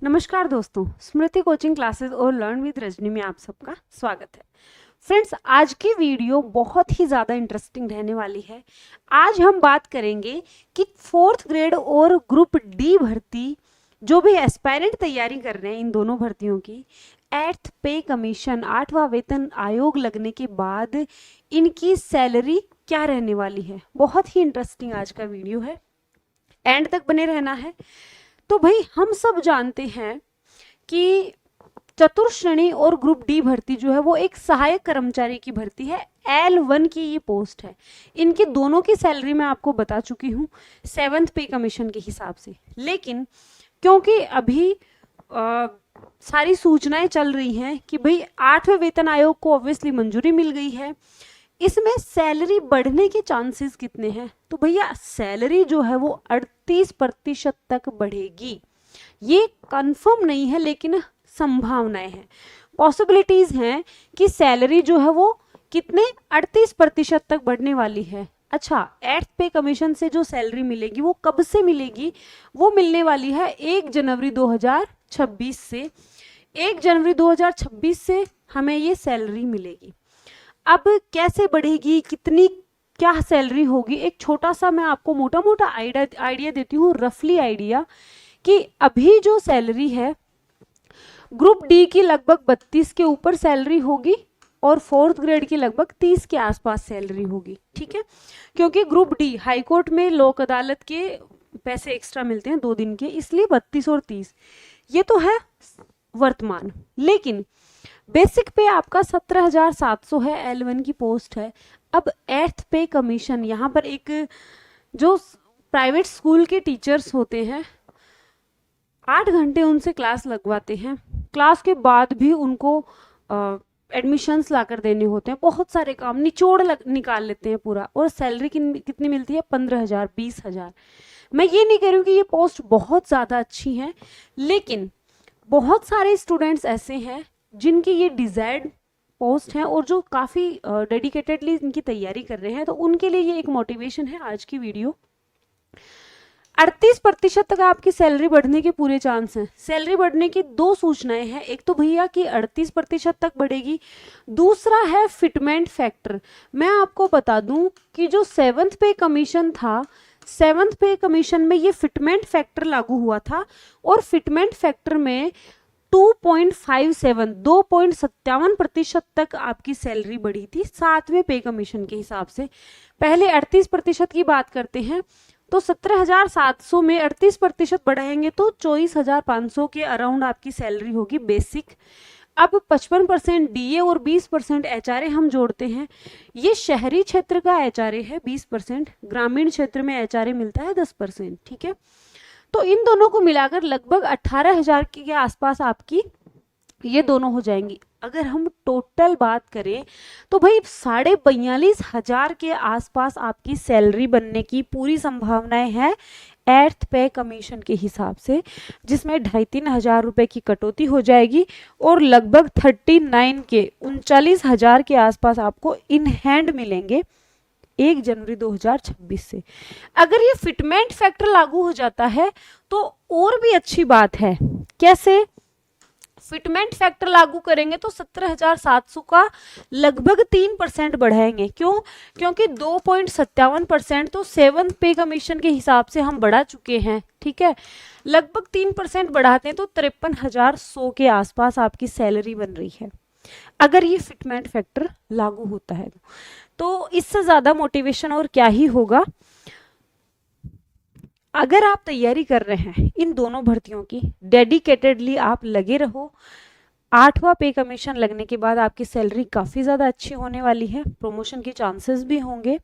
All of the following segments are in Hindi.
नमस्कार दोस्तों, स्मृति कोचिंग क्लासेस और लर्न विद रजनी में आप सबका स्वागत है। फ्रेंड्स, आज की वीडियो बहुत ही ज़्यादा इंटरेस्टिंग रहने वाली है। आज हम बात करेंगे कि फोर्थ ग्रेड और ग्रुप डी भर्ती जो भी एस्पायरेंट तैयारी कर रहे हैं इन दोनों भर्तियों की, एट्थ पे कमीशन 8वां वेतन आयोग लगने के बाद इनकी सैलरी क्या रहने वाली है। बहुत ही इंटरेस्टिंग आज का वीडियो है, एंड तक बने रहना है। तो भाई, हम सब जानते हैं कि चतुर्श्रेणी और ग्रुप डी भर्ती जो है वो एक सहायक कर्मचारी की भर्ती है। L1 की ये पोस्ट है। इनकी दोनों की सैलरी मैं आपको बता चुकी हूँ 7th पे कमीशन के हिसाब से। लेकिन क्योंकि अभी सारी सूचनाएं चल रही हैं कि भाई 8वें वेतन आयोग को ऑब्वियसली मंजूरी मिल गई है, इसमें सैलरी बढ़ने के चांसेस कितने हैं? तो भैया, सैलरी जो है वो 38% तक बढ़ेगी। ये कंफर्म नहीं है, लेकिन संभावनाएं हैं, पॉसिबिलिटीज हैं कि सैलरी जो है वो कितने 38% तक बढ़ने वाली है। अच्छा, एट्थ पे कमीशन से जो सैलरी मिलेगी वो कब से मिलेगी? वो मिलने वाली है 1 जनवरी 2026 से। 1 जनवरी 2026 से हमें ये सैलरी मिलेगी। अब कैसे बढ़ेगी, कितनी क्या सैलरी होगी, एक छोटा सा मैं आपको मोटा मोटा आइडिया देती हूँ, रफली आइडिया, कि अभी जो सैलरी है ग्रुप डी की लगभग 32 के ऊपर सैलरी होगी और फोर्थ ग्रेड की लगभग 30 के आसपास सैलरी होगी। ठीक है, क्योंकि ग्रुप डी हाईकोर्ट में लोक अदालत के पैसे एक्स्ट्रा मिलते हैं 2 दिन के, इसलिए 32 और 30 ये तो है वर्तमान। लेकिन बेसिक पे आपका 17,700 है, L1 की पोस्ट है। अब एट्थ पे कमीशन, यहाँ पर एक जो प्राइवेट स्कूल के टीचर्स होते हैं 8 घंटे उनसे क्लास लगवाते हैं, क्लास के बाद भी उनको एडमिशन्स लाकर देने होते हैं, बहुत सारे काम निचोड़ निकाल लेते हैं पूरा, और सैलरी कितनी मिलती है? 15,000 20,000। मैं ये नहीं कह रही हूँ कि ये पोस्ट बहुत ज़्यादा अच्छी है, लेकिन बहुत सारे स्टूडेंट्स ऐसे हैं जिनकी ये डिजायर्ड पोस्ट है और जो काफ़ी डेडिकेटेडली इनकी तैयारी कर रहे हैं, तो उनके लिए ये एक मोटिवेशन है आज की वीडियो। 38% तक आपकी सैलरी बढ़ने के पूरे चांस हैं। सैलरी बढ़ने की 2 सूचनाएं हैं, एक तो भैया कि 38% तक बढ़ेगी, दूसरा है फिटमेंट फैक्टर। मैं आपको बता दूं कि जो 7th पे कमीशन था, 7th पे कमीशन में ये फिटमेंट फैक्टर लागू हुआ था, और फिटमेंट फैक्टर में 2.57 तक आपकी सैलरी बढ़ी थी 7वें पे कमीशन के हिसाब से। पहले 38% की बात करते हैं, तो 17,700 में 38% बढ़ाएंगे तो 24,500 के अराउंड आपकी सैलरी होगी बेसिक। अब 55% डीए और 20% एचआरए हम जोड़ते हैं। ये शहरी क्षेत्र का एचआरए है 20%, ग्रामीण क्षेत्र में एचआरए मिलता है 10%। ठीक है, तो इन दोनों को मिलाकर लगभग 18,000 के आसपास आपकी ये दोनों हो जाएंगी। अगर हम टोटल बात करें तो भाई 42,500 के आसपास आपकी सैलरी बनने की पूरी संभावनाएं हैं एट्थ पे कमीशन के हिसाब से, जिसमें 2,500-3,000 रुपए की कटौती हो जाएगी और लगभग 39,000 के आसपास आपको इन हैंड मिलेंगे 1 जनवरी 2026 से। अगर ये फिटमेंट फैक्टर लागू हो जाता है तो और भी अच्छी बात है। कैसे? फिटमेंट फैक्टर लागू करेंगे तो 17,700 का लगभग 3% बढ़ाएंगे। क्यों? क्योंकि 2.57% तो 7th पे कमीशन के हिसाब से हम बढ़ा चुके हैं। ठीक है, लगभग 3% बढ़ाते हैं तो 53,100 के आसपास आपकी सैलरी बन रही है, अगर ये फिटमेंट फैक्टर लागू होता है। तो इससे ज्यादा मोटिवेशन और क्या ही होगा। अगर आप तैयारी कर रहे हैं इन दोनों भर्तियों की, डेडिकेटेडली आप लगे रहो। 8वां पे कमीशन लगने के बाद आपकी सैलरी काफ़ी ज़्यादा अच्छी होने वाली है, प्रमोशन के चांसेस भी होंगे।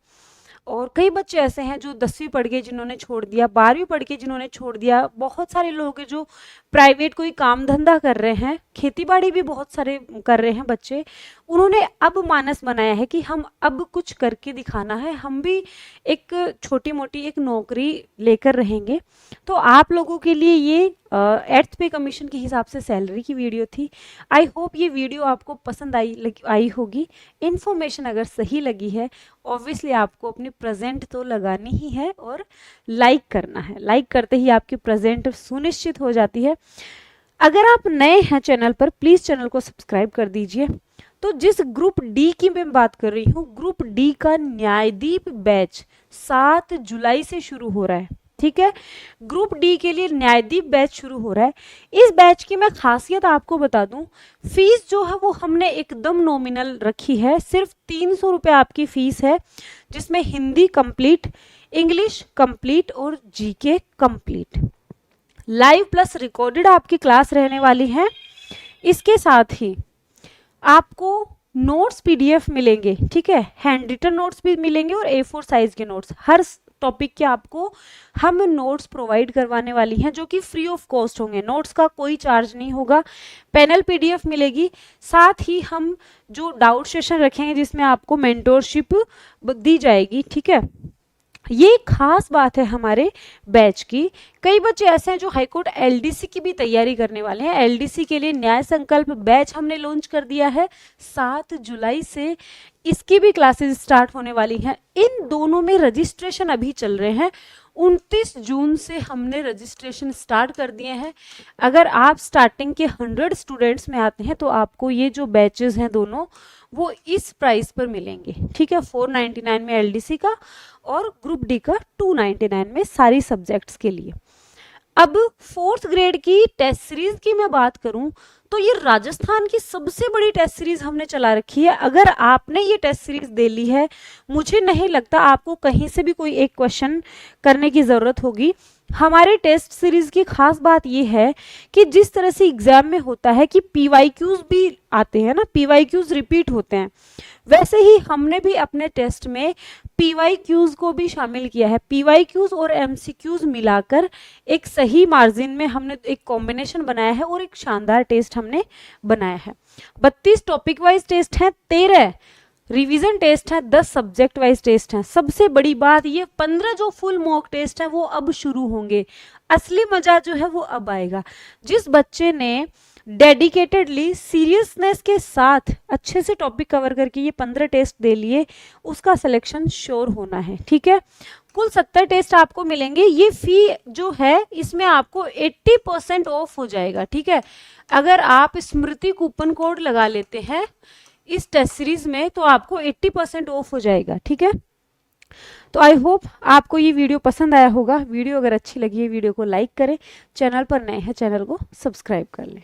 और कई बच्चे ऐसे हैं जो 10वीं पढ़ के जिन्होंने छोड़ दिया, 12वीं पढ़ के जिन्होंने छोड़ दिया, बहुत सारे लोग हैं जो प्राइवेट कोई काम धंधा कर रहे हैं, खेती बाड़ी भी बहुत सारे कर रहे हैं बच्चे। उन्होंने अब मानस बनाया है कि हम अब कुछ करके दिखाना है, हम भी एक छोटी मोटी एक नौकरी लेकर रहेंगे। तो आप लोगों के लिए ये एट्थ पे कमीशन के हिसाब से सैलरी की वीडियो थी। आई होप ये वीडियो आपको पसंद आई होगी। इन्फॉर्मेशन अगर सही लगी है, ऑब्वियसली आपको अपनी प्रेजेंट तो लगानी ही है और लाइक करना है। लाइक करते ही आपकी प्रेजेंट सुनिश्चित हो जाती है। अगर आप नए हैं चैनल पर, प्लीज चैनल को सब्सक्राइब कर दीजिए। तो जिस ग्रुप डी की मैं बात कर रही हूँ, ग्रुप डी का न्यायदीप बैच 7 जुलाई से शुरू हो रहा है, ठीक है। ग्रुप डी के लिए न्यायदीप बैच शुरू हो रहा है। इस बैच की मैं खासियत आपको बता दूं, फीस जो है वो हमने एकदम नॉमिनल रखी है, सिर्फ 300 रुपये आपकी फीस है, जिसमें हिंदी कंप्लीट, इंग्लिश कंप्लीट और GK complete. Live plus recorded आपकी क्लास रहने वाली है। इसके साथ ही आपको नोट्स पीडीएफ मिलेंगे, ठीक है, हैंड रिटन नोट्स भी मिलेंगे और A4 साइज के नोट्स। हर टॉपिक के आपको हम नोट्स प्रोवाइड करवाने वाली हैं, जो कि फ्री ऑफ कॉस्ट होंगे, नोट्स का कोई चार्ज नहीं होगा। पैनल पीडीएफ मिलेगी, साथ ही हम जो डाउट सेशन रखेंगे जिसमें आपको मेंटोरशिप दी जाएगी, ठीक है। ये खास बात है हमारे बैच की। कई बच्चे ऐसे हैं जो हाईकोर्ट एलडीसी की भी तैयारी करने वाले हैं। एलडीसी के लिए न्याय संकल्प बैच हमने लॉन्च कर दिया है, 7 जुलाई से इसकी भी क्लासेस स्टार्ट होने वाली हैं। इन दोनों में रजिस्ट्रेशन अभी चल रहे हैं, 29 जून से हमने रजिस्ट्रेशन स्टार्ट कर दिए हैं। अगर आप स्टार्टिंग के 100 स्टूडेंट्स में आते हैं तो आपको ये जो बैचेस हैं दोनों वो इस प्राइस पर मिलेंगे, ठीक है। 499 में एलडीसी का और ग्रुप डी का 299 में सारी सब्जेक्ट्स के लिए। अब 4th ग्रेड की टेस्ट सीरीज की मैं बात करूं तो ये राजस्थान की सबसे बड़ी टेस्ट सीरीज हमने चला रखी है। अगर आपने ये टेस्ट सीरीज दे ली है, मुझे नहीं लगता आपको कहीं से भी कोई एक क्वेश्चन करने की जरूरत होगी। हमारे टेस्ट सीरीज की खास बात यह है कि जिस तरह से एग्जाम में होता है कि पीवाईक्यूज भी आते हैं ना, पीवाईक्यूज रिपीट होते हैं, वैसे ही हमने भी अपने टेस्ट में पीवाईक्यूज को भी शामिल किया है। पीवाईक्यूज और एमसीक्यूज मिलाकर एक सही मार्जिन में हमने एक कॉम्बिनेशन बनाया है और एक शानदार टेस्ट हमने बनाया है। 32 टॉपिक वाइज टेस्ट हैं, 13 रिवीजन टेस्ट है, 10 सब्जेक्ट वाइज टेस्ट हैं। सबसे बड़ी बात ये 15 जो फुल मॉक टेस्ट है वो अब शुरू होंगे। असली मजा जो है वो अब आएगा। जिस बच्चे ने डेडिकेटेडली सीरियसनेस के साथ अच्छे से टॉपिक कवर करके ये 15 टेस्ट दे लिए, उसका सिलेक्शन श्योर होना है, ठीक है। कुल 70 टेस्ट आपको मिलेंगे। ये फी जो है इसमें आपको 80% ऑफ हो जाएगा, ठीक है। अगर आप स्मृति कूपन कोड लगा लेते हैं इस टेस्ट सीरीज में तो आपको 80% ऑफ हो जाएगा, ठीक है। तो आई होप आपको ये वीडियो पसंद आया होगा। वीडियो अगर अच्छी लगी है वीडियो को लाइक करें, चैनल पर नए हैं चैनल को सब्सक्राइब कर लें।